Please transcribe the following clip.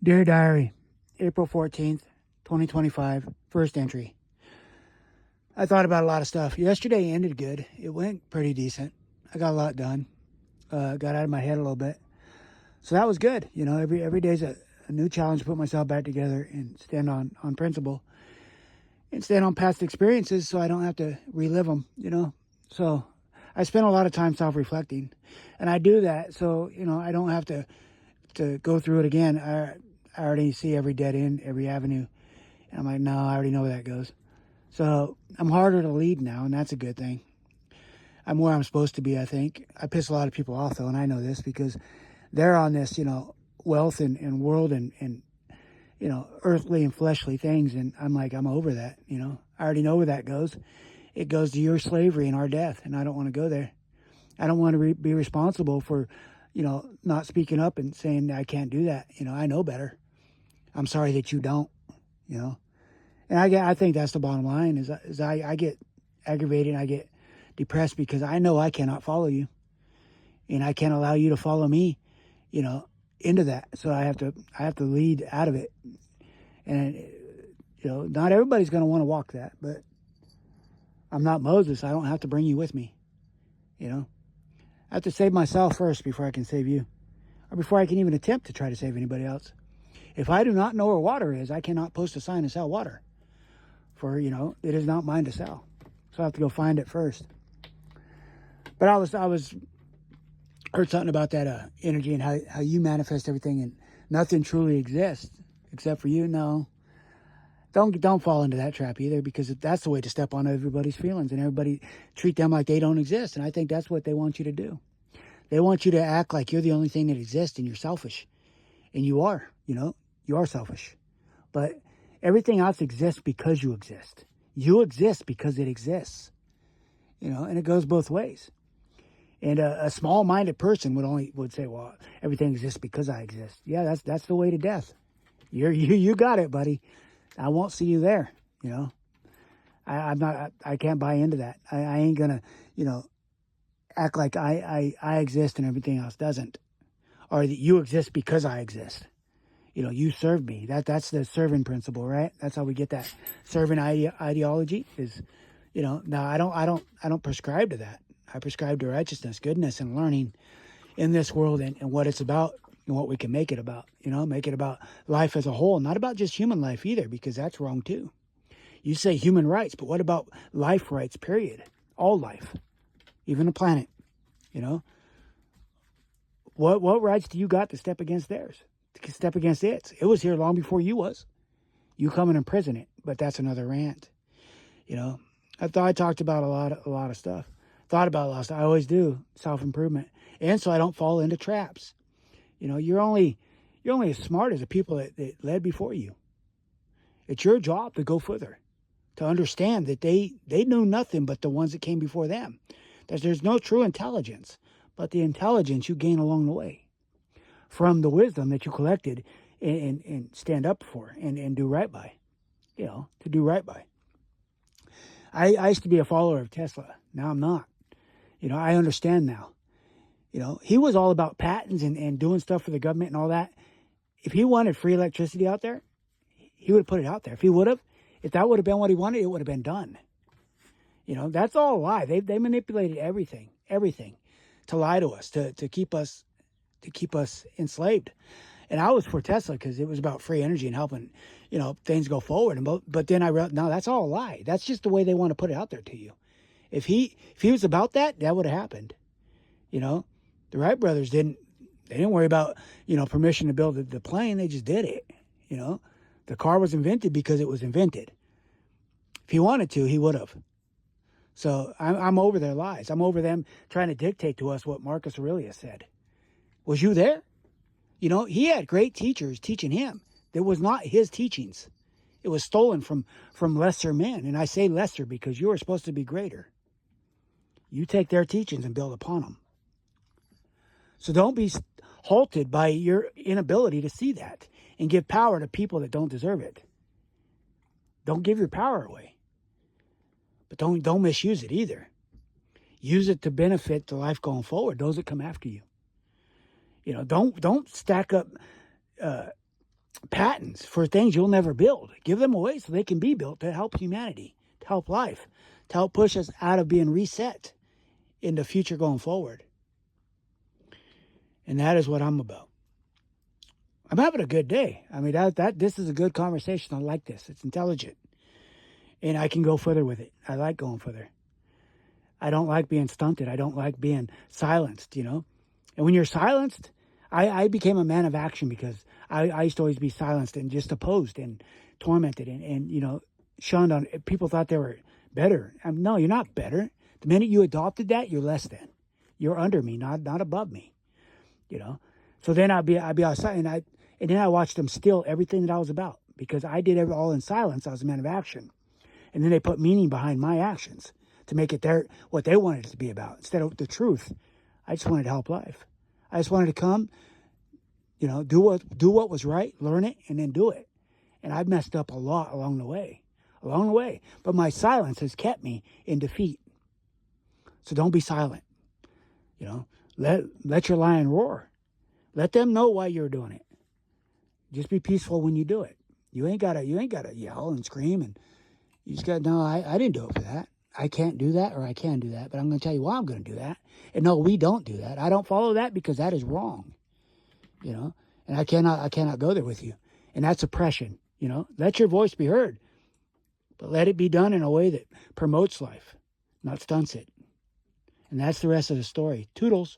Dear Diary, April 14th, 2025, first entry. I thought about a lot of stuff. Yesterday ended good. It went pretty decent. I got a lot done. Got out of my head a little bit. So that was good. You know, every day's a new challenge to put myself back together and stand on principle and stand on past experiences so I don't have to relive them, you know. So I spend a lot of time self-reflecting. And I do that so, you know, I don't have to go through it again. I already see every dead end, every avenue. And I'm like, no, I already know where that goes. So I'm harder to lead now, and that's a good thing. I'm where I'm supposed to be, I think. I piss a lot of people off, though, and I know this because they're on this, you know, wealth and world and, you know, earthly and fleshly things. And I'm like, I'm over that, you know. I already know where that goes. It goes to your slavery and our death, and I don't want to go there. I don't want to be responsible for, you know, not speaking up and saying I can't do that. You know, I know better. I'm sorry that you don't, you know. And I think that's the bottom line is I get aggravated, I get depressed because I know I cannot follow you, and I can't allow you to follow me, you know, into that. So I have to lead out of it, and you know, not everybody's going to want to walk that, but I'm not Moses. I don't have to bring you with me, you know. I have to save myself first before I can save you, or before I can even attempt to try to save anybody else. If I do not know where water is, I cannot post a sign to sell water. For, you know, it is not mine to sell. So I have to go find it first. But I was heard something about that energy and how you manifest everything and nothing truly exists except for you. No. Don't fall into that trap either, because that's the way to step on everybody's feelings and everybody treat them like they don't exist. And I think that's what they want you to do. They want you to act like you're the only thing that exists and you're selfish. And you are, you know, you are selfish. But everything else exists because you exist. You exist because it exists, you know, and it goes both ways. And a small-minded person would say, "Well, everything exists because I exist." Yeah, that's the way to death. You got it, buddy. I won't see you there. You know, I'm not. I can't buy into that. I ain't gonna, you know, act like I exist and everything else doesn't, or that you exist because I exist. You know, you serve me. That's the servant principle, right? That's how we get that servant ideology. Is, you know, now I don't prescribe to that. I prescribe to righteousness, goodness, and learning in this world and what it's about and what we can make it about. You know, make it about life as a whole, not about just human life either, because that's wrong too. You say human rights, but what about life rights? Period. All life, even the planet. You know, what rights do you got to step against theirs? To step against it? It was here long before you was. You come and imprison it, but that's another rant. You know, I thought I talked about a lot of stuff. Thought about a lot of stuff. I always do, self-improvement, and so I don't fall into traps. You know, you're only as smart as the people that led before you. It's your job to go further, to understand that they knew nothing but the ones that came before them. There's no true intelligence, but the intelligence you gain along the way from the wisdom that you collected and stand up for and do right by. You know, to do right by. I used to be a follower of Tesla. Now I'm not. You know, I understand now. You know, he was all about patents and doing stuff for the government and all that. If he wanted free electricity out there, he would have put it out there. If that would have been what he wanted, it would have been done. You know, that's all a lie. They manipulated everything to lie to us, to keep us enslaved. And I was for Tesla because it was about free energy and helping, you know, things go forward. But then I realized, no, that's all a lie. That's just the way they want to put it out there to you. If he was about that, that would have happened. You know, the Wright brothers didn't worry about, you know, permission to build the plane. They just did it. You know, the car was invented because it was invented. If he wanted to, he would have. So I'm over their lies. I'm over them trying to dictate to us what Marcus Aurelius said. Was you there? You know, he had great teachers teaching him. It was not his teachings. It was stolen from lesser men. And I say lesser because you are supposed to be greater. You take their teachings and build upon them. So don't be halted by your inability to see that and give power to people that don't deserve it. Don't give your power away. But don't misuse it either. Use it to benefit the life going forward, those that come after you. You know, don't stack up patents for things you'll never build. Give them away so they can be built to help humanity, to help life, to help push us out of being reset in the future going forward. And that is what I'm about. I'm having a good day. I mean, this is a good conversation. I like this. It's intelligent. And I can go further with it. I like going further. I don't like being stunted. I don't like being silenced, you know. And when you're silenced, I became a man of action because I used to always be silenced and just opposed and tormented and you know, shunned on. People thought they were better. No, you're not better. The minute you adopted that, you're less than. You're under me, not above me, you know. So then I'd be outside, and then I watched them steal everything that I was about because I did it all in silence. I was a man of action. And then they put meaning behind my actions to make it what they wanted it to be about instead of the truth. I just wanted to help life. I just wanted to come, you know, do what was right, learn it, and then do it. And I've messed up a lot along the way. But my silence has kept me in defeat. So don't be silent. You know, let your lion roar. Let them know why you're doing it. Just be peaceful when you do it. You ain't gotta yell and scream, and you just gotta know I didn't do it for that. I can't do that, or I can do that, but I'm gonna tell you why I'm gonna do that. And no, we don't do that. I don't follow that because that is wrong. You know, and I cannot go there with you. And that's oppression. You know, let your voice be heard, but let it be done in a way that promotes life, not stunts it. And that's the rest of the story. Toodles.